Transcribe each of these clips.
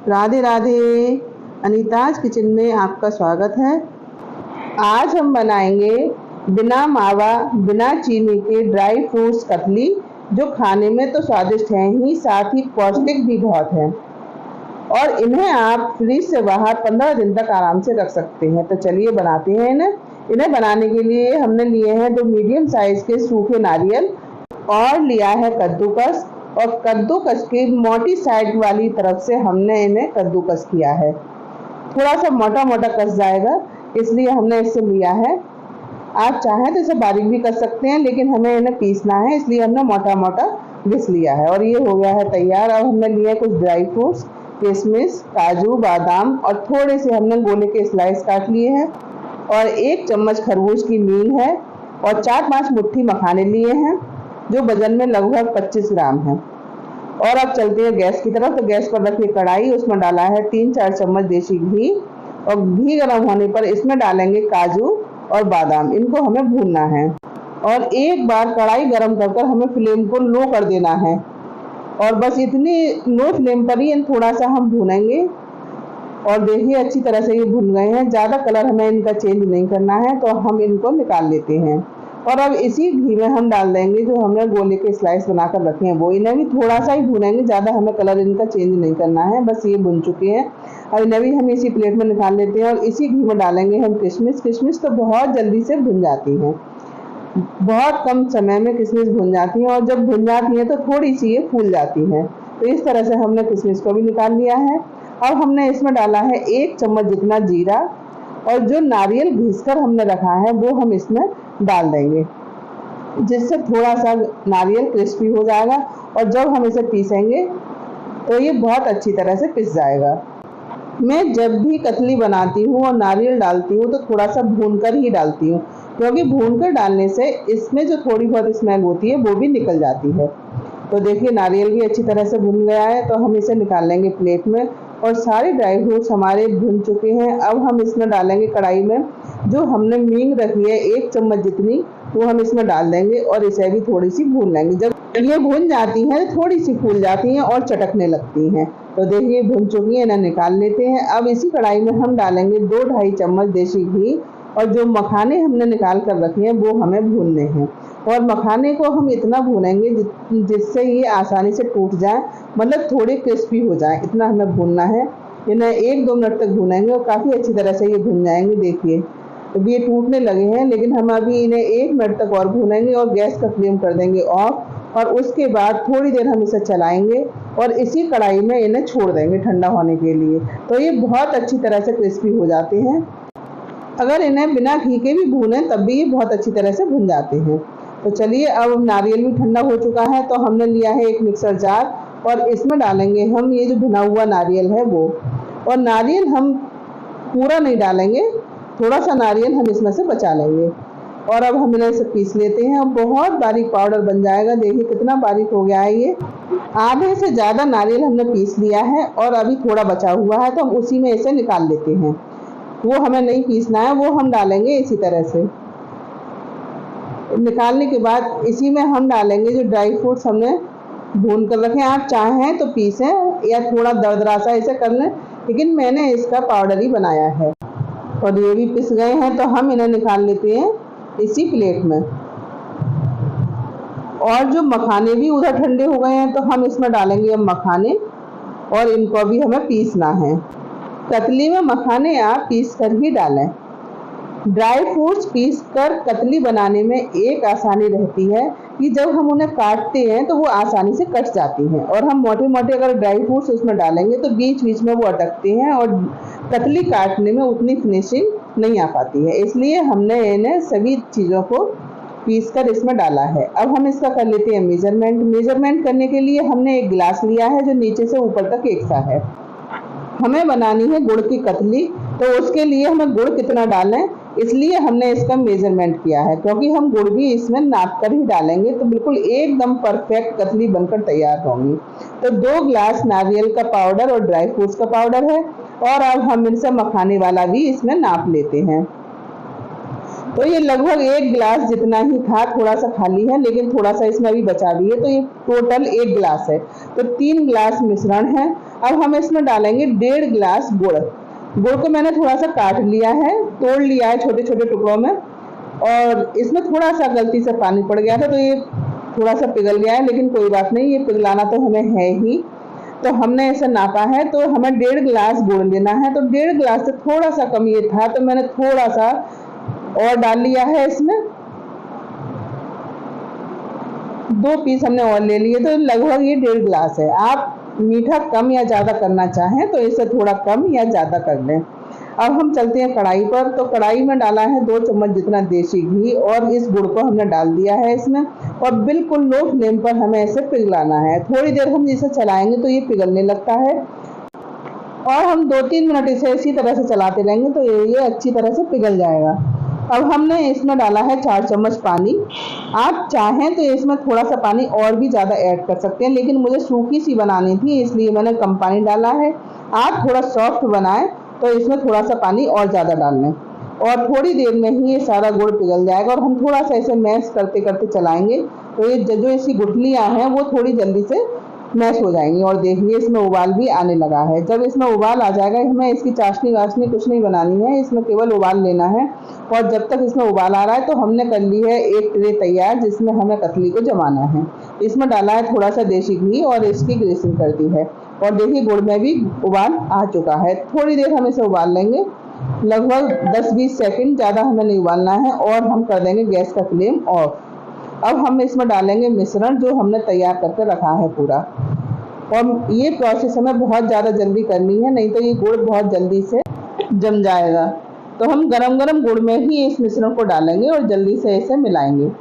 Radhe Radhe. अनीताज kitchen में आपका स्वागत है। आज हम बनाएंगे बिना मावा बिना चीनी के ड्राई फ्रूट्स कतली, जो खाने में तो स्वादिष्ट हैं ही, साथ ही पौष्टिक भी बहुत है। और इन्हें आप फ्रिज से बाहर 15 दिन तक आराम से रख सकते हैं। तो चलिए बनाते हैं इन्हें बनाने के लिए हमने लिए हैं 2 मीडियम साइज के सूखे नारियल और लिया है कद्दूकस। और कद्दूकस की मोटी साइड वाली तरफ से हमने इन्हें कद्दूकस किया है। थोड़ा सा मोटा मोटा कस जाएगा, इसलिए हमने इसे लिया है। आप चाहें तो इसे बारीक भी कर सकते हैं, लेकिन हमें इन्हें पीसना है, इसलिए हमने मोटा मोटा घिस लिया है। और ये हो गया है तैयार। अब हमने लिए कुछ ड्राई फ्रूट्स, किशमिश, काजू, बादाम और थोड़े से हमने गोले के स्लाइस काट लिए हैं। और 1 चम्मच खरबूज की मील है और 4-5 मुट्ठी मखाने लिए हैं, जो वजन में लगभग 25 ग्राम है। और अब चलते हैं गैस की तरफ। तो गैस पर रखिए कढ़ाई, उसमें डाला है 3-4 चम्मच देसी घी। और घी गर्म होने पर इसमें डालेंगे काजू और बादाम, इनको हमें भूनना है। और एक बार कढ़ाई गर्म कर हमें फ्लेम को लो कर देना है। और बस इतनी लो फ्लेम पर ही थोड़ा सा हम भूनेंगे। और देखिए अच्छी तरह से ये भुन गए हैं, ज़्यादा कलर हमें इनका चेंज नहीं करना है, तो हम इनको निकाल लेते हैं। और अब इसी घी में हम डाल देंगे जो हमने गोले के स्लाइस बनाकर रखे हैं वो। इन्हें भी थोड़ा सा ही भूनेंगे, ज़्यादा हमें कलर इनका चेंज नहीं करना है। बस ये भुन चुके हैं। अब इन्हें भी हम इसी प्लेट में निकाल लेते हैं। और इसी घी में डालेंगे हम किशमिश। किशमिश तो बहुत जल्दी से भुन जाती हैं, बहुत कम समय में किशमिश भुन जाती हैं। और जब भुन जाती हैं तो थोड़ी सी ये फूल जाती हैं। तो इस तरह से हमने किशमिश को भी निकाल लिया है। अब हमने इसमें डाला है 1 चम्मच जितना जीरा। और जो नारियल घिसकर हमने रखा है वो हम इसमें डाल देंगे, जिससे थोड़ा सा नारियल क्रिस्पी हो जाएगा। और जब हम इसे पीसेंगे तो ये बहुत अच्छी तरह से पिस जाएगा। मैं जब भी कतली बनाती हूँ और नारियल डालती हूँ तो थोड़ा सा भूनकर ही डालती हूँ, क्योंकि भूनकर डालने से इसमें जो थोड़ी बहुत स्मेल होती है वो भी निकल जाती है। तो देखिए नारियल भी अच्छी तरह से भुन गया है, तो हम इसे निकाल लेंगे प्लेट में। और सारे ड्राई फ्रूट्स हमारे भुन चुके हैं। अब हम इसमें डालेंगे कढ़ाई में जो हमने मींग रखी है 1 चम्मच जितनी, वो हम इसमें डाल देंगे और इसे भी थोड़ी सी भून लेंगे। जब ये भुन जाती हैं थोड़ी सी फूल जाती हैं और चटकने लगती हैं। तो देखिए भुन चुकी हैं, इन्हें निकाल लेते हैं। अब इसी कढ़ाई में हम डालेंगे 2-2.5 चम्मच देसी घी। और जो मखाने हमने निकाल कर रखे हैं वो हमें भूनने हैं। और मखाने को हम इतना भूनेंगे जिससे ये आसानी से टूट जाए, मतलब थोड़े क्रिस्पी हो जाए, इतना हमें भूनना है। इन्हें 1-2 मिनट तक भूनेंगे और काफ़ी अच्छी तरह से ये भुन जाएंगे। देखिए तो ये टूटने लगे हैं, लेकिन हम अभी इन्हें 1 मिनट तक और भूनेंगे और गैस का फ्लेम कर देंगे ऑफ। और उसके बाद थोड़ी देर हम इसे चलाएंगे और इसी कढ़ाई में इन्हें छोड़ देंगे ठंडा होने के लिए। तो ये बहुत अच्छी तरह से क्रिस्पी हो जाते हैं। अगर इन्हें बिना घी के भी भूनें तब भी ये बहुत अच्छी तरह से भुन जाते हैं। तो चलिए अब नारियल भी ठंडा हो चुका है, तो हमने लिया है एक मिक्सर जार और इसमें डालेंगे हम ये जो भुना हुआ नारियल है वो। और नारियल हम पूरा नहीं डालेंगे, थोड़ा सा नारियल हम इसमें से बचा लेंगे। और अब हम इन्हें से पीस लेते हैं। अब बहुत बारीक पाउडर बन जाएगा। देखिए कितना बारीक हो गया है ये। आधे से ज़्यादा नारियल हमने पीस लिया है और अभी थोड़ा बचा हुआ है, तो हम उसी में इसे निकाल लेते हैं। वो हमें नहीं पीसना है, वो हम डालेंगे इसी तरह से। निकालने के बाद इसी में हम डालेंगे जो ड्राई फ्रूट्स हमने भून कर रखे हैं। आप चाहें तो पीसें या थोड़ा दरदरा सा इसे कर लें, लेकिन मैंने इसका पाउडर ही बनाया है। और ये भी पिस गए हैं, तो हम इन्हें निकाल लेते हैं इसी प्लेट में। और जो मखाने भी उधर ठंडे हो गए हैं, तो हम इसमें डालेंगे अब मखाने और इनको भी हमें पीसना है। कतली में मखाने आप पीस कर ही डालें। ड्राई फ्रूट्स पीस कर कतली बनाने में एक आसानी रहती है कि जब हम उन्हें काटते हैं तो वो आसानी से कट जाती हैं। और हम मोटे मोटे अगर ड्राई फ्रूट्स उसमें डालेंगे तो बीच बीच में वो अटकते हैं और कतली काटने में उतनी फिनिशिंग नहीं आ पाती है। इसलिए हमने इन्हें सभी चीज़ों को पीस कर इसमें डाला है। अब हम इसका कर लेते हैं मेजरमेंट करने के लिए हमने एक गिलास लिया है जो नीचे से ऊपर तक एक सा है। हमें बनानी है गुड़ की कतली, तो उसके लिए हमें गुड़ कितना डालें इसलिए हमने इसका मेजरमेंट किया है, क्योंकि हम गुड़ भी इसमें नाप कर ही डालेंगे तो बिल्कुल एकदम परफेक्ट कतली बनकर तैयार होंगी। तो 2 गिलास नारियल का पाउडर और ड्राई फ्रूट्स का पाउडर है। और अब हम इनसे मखाने वाला भी इसमें नाप लेते हैं। तो ये लगभग 1 गिलास जितना ही था, थोड़ा सा खाली है लेकिन थोड़ा सा इसमें भी बचा भी है, तो ये टोटल 1 गिलास है। तो 3 गिलास मिश्रण है। अब हम इसमें डालेंगे 1.5 गिलास गुड़। गुड़ को मैंने थोड़ा सा काट लिया है, तोड़ लिया है छोटे छोटे टुकड़ों में, और इसमें थोड़ा सा गलती से पानी पड़ गया था तो ये थोड़ा सा पिघल गया है, लेकिन कोई बात नहीं, ये पिघलाना तो हमें है ही। तो हमने ऐसे नापा है तो हमें 1.5 गिलास गुड़ लेना है, तो 1.5 गिलास से थोड़ा सा कम ये था तो मैंने थोड़ा सा और डाल लिया है। इसमें 2 पीस हमने और ले लिए, तो लगभग ये 1.5 गिलास है। आप मीठा कम या ज़्यादा करना चाहें तो इसे थोड़ा कम या ज़्यादा कर लें। अब हम चलते हैं कढ़ाई पर। तो कढ़ाई में डाला है 2 चम्मच जितना देसी घी, और इस गुड़ को हमने डाल दिया है इसमें, और बिल्कुल लो फ्लेम पर हमें इसे पिघलाना है। थोड़ी देर हम इसे चलाएंगे तो ये पिघलने लगता है, और हम 2-3 मिनट इसे इसी तरह से चलाते रहेंगे तो ये अच्छी तरह से पिघल जाएगा। अब हमने इसमें डाला है 4 चम्मच पानी। आप चाहें तो इसमें थोड़ा सा पानी और भी ज़्यादा ऐड कर सकते हैं, लेकिन मुझे सूखी सी बनानी थी इसलिए मैंने कम पानी डाला है। आप थोड़ा सॉफ्ट बनाएं तो इसमें थोड़ा सा पानी और ज़्यादा डाल लें, और थोड़ी देर में ही ये सारा गुड़ पिघल जाएगा। और हम थोड़ा सा इसे मैश करते करते चलाएंगे तो ये जो इसकी गुठलियाँ हैं वो थोड़ी जल्दी से मैश हो जाएंगी। और देखिए इसमें उबाल भी आने लगा है। जब इसमें उबाल आ जाएगा, हमें इसकी चाशनी वाशनी कुछ नहीं बनानी है, इसमें केवल उबाल लेना है। और जब तक इसमें उबाल आ रहा है तो हमने कर ली है एक ट्रे तैयार, जिसमें हमें कतली को जमाना है। इसमें डाला है थोड़ा सा देसी घी और इसकी ग्रेसिंग कर दी है, और देखिए गुड़ में भी उबाल आ चुका है। थोड़ी देर हम इसे उबाल लेंगे, लगभग 10-20 सेकंड, ज़्यादा हमें नहीं उबालना है, और हम कर देंगे गैस का फ्लेम ऑफ। अब हम इसमें डालेंगे मिश्रण जो हमने तैयार करके रखा है पूरा। और ये प्रोसेस हमें बहुत ज़्यादा जल्दी करनी है, नहीं तो ये गुड़ बहुत जल्दी से जम जाएगा। तो हम गरम गरम गुड़ में ही इस मिश्रण को डालेंगे और जल्दी से इसे मिलाएंगे।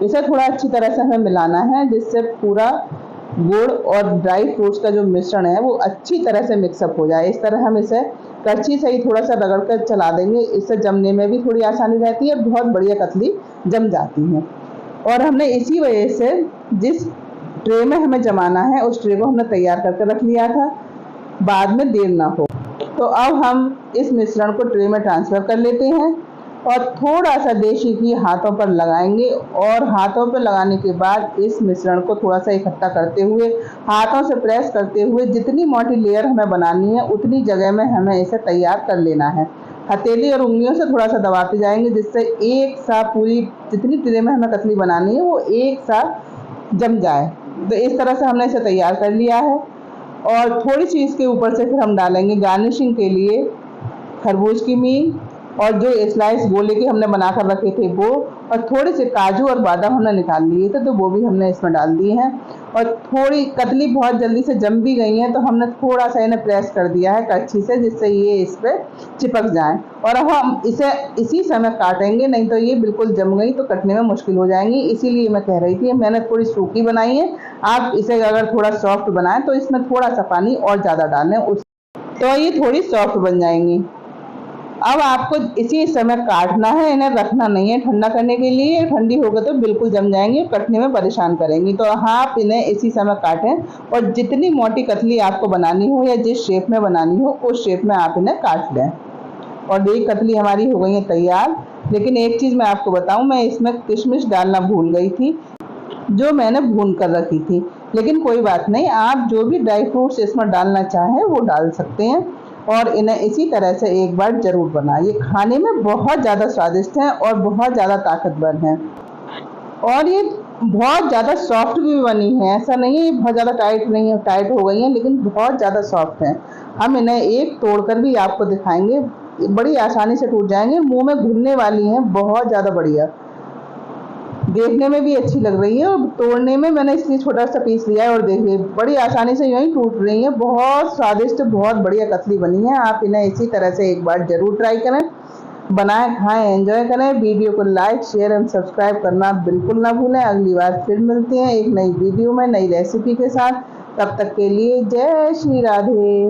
इसे थोड़ा अच्छी तरह से हमें मिलाना है, जिससे पूरा गुड़ और ड्राई फ्रूट्स का जो मिश्रण है वो अच्छी तरह से मिक्सअप हो जाए। इस तरह हम इसे करछी से ही थोड़ा सा रगड़ कर चला देंगे, इससे जमने में भी थोड़ी आसानी रहती है, बहुत बढ़िया कतली जम जाती है। और हमने इसी वजह से जिस ट्रे में हमें जमाना है उस ट्रे को हमने तैयार करके रख लिया था, बाद में देर ना हो। तो अब हम इस मिश्रण को ट्रे में ट्रांसफ़र कर लेते हैं, और थोड़ा सा देसी घी हाथों पर लगाएंगे, और हाथों पर लगाने के बाद इस मिश्रण को थोड़ा सा इकट्ठा करते हुए, हाथों से प्रेस करते हुए, जितनी मोटी लेयर हमें बनानी है उतनी जगह में हमें इसे तैयार कर लेना है। हथेली और उंगलियों से थोड़ा सा दबाते जाएंगे, जिससे एक साथ पूरी जितनी ट्रे में हमें कतली बनानी है वो एक साथ जम जाए। तो इस तरह से हमने इसे तैयार कर लिया है। और थोड़ी सी इसके ऊपर से फिर हम डालेंगे गार्निशिंग के लिए खरबूज की मील, और जो स्लाइस गोले के हमने बनाकर रखे थे वो, और थोड़े से काजू और बादाम हमने निकाल लिए थे तो वो भी हमने इसमें डाल दिए हैं। और थोड़ी कतली बहुत जल्दी से जम भी गई हैं तो हमने थोड़ा सा इन्हें प्रेस कर दिया है करछी से, जिससे ये इस पर चिपक जाएं। और अब हम इसे इसी समय काटेंगे, नहीं तो ये बिल्कुल जम गई तो कटने में मुश्किल हो जाएंगी। इसीलिए मैं कह रही थी मैंने थोड़ी सूखी बनाई है, आप इसे अगर थोड़ा सॉफ्ट बनाएं तो इसमें थोड़ा सा पानी और ज़्यादा डालें, तो ये थोड़ी सॉफ्ट बन जाएंगी। अब आपको इसी समय काटना है, इन्हें रखना नहीं है ठंडा करने के लिए, ठंडी होगा तो बिल्कुल जम जाएंगी, कटने में परेशान करेंगी। तो हाँ, आप इन्हें इसी समय काटें, और जितनी मोटी कतली आपको बनानी हो या जिस शेप में बनानी हो उस शेप में आप इन्हें काट लें। और ये कतली हमारी हो गई है तैयार। लेकिन एक चीज़ मैं आपको बताऊँ, मैं इसमें किशमिश डालना भूल गई थी, जो मैंने भून कर रखी थी। लेकिन कोई बात नहीं, आप जो भी ड्राई फ्रूट्स इसमें डालना चाहें वो डाल सकते हैं, और इन्हें इसी तरह से एक बार ज़रूर बनाएं। ये खाने में बहुत ज़्यादा स्वादिष्ट हैं और बहुत ज़्यादा ताकतवर हैं, और ये बहुत ज़्यादा सॉफ्ट भी बनी है। ऐसा नहीं है ये बहुत ज़्यादा टाइट हो गई हैं, लेकिन बहुत ज़्यादा सॉफ्ट हैं। हम इन्हें एक तोड़कर भी आपको दिखाएंगे, बड़ी आसानी से टूट जाएंगे, मुंह में घुलने वाली हैं, बहुत ज़्यादा बढ़िया, देखने में भी अच्छी लग रही है। और तोड़ने में मैंने इसलिए छोटा सा पीस लिया है, और देखिए बड़ी आसानी से यूँ ही टूट रही है। बहुत स्वादिष्ट, बहुत बढ़िया कतली बनी है। आप इन्हें इसी तरह से एक बार ज़रूर ट्राई करें, बनाएं, खाएं, एंजॉय करें। वीडियो को लाइक, शेयर एंड सब्सक्राइब करना बिल्कुल ना भूलें। अगली बार फिर मिलते हैं एक नई वीडियो में, नई रेसिपी के साथ। तब तक के लिए जय श्री राधे।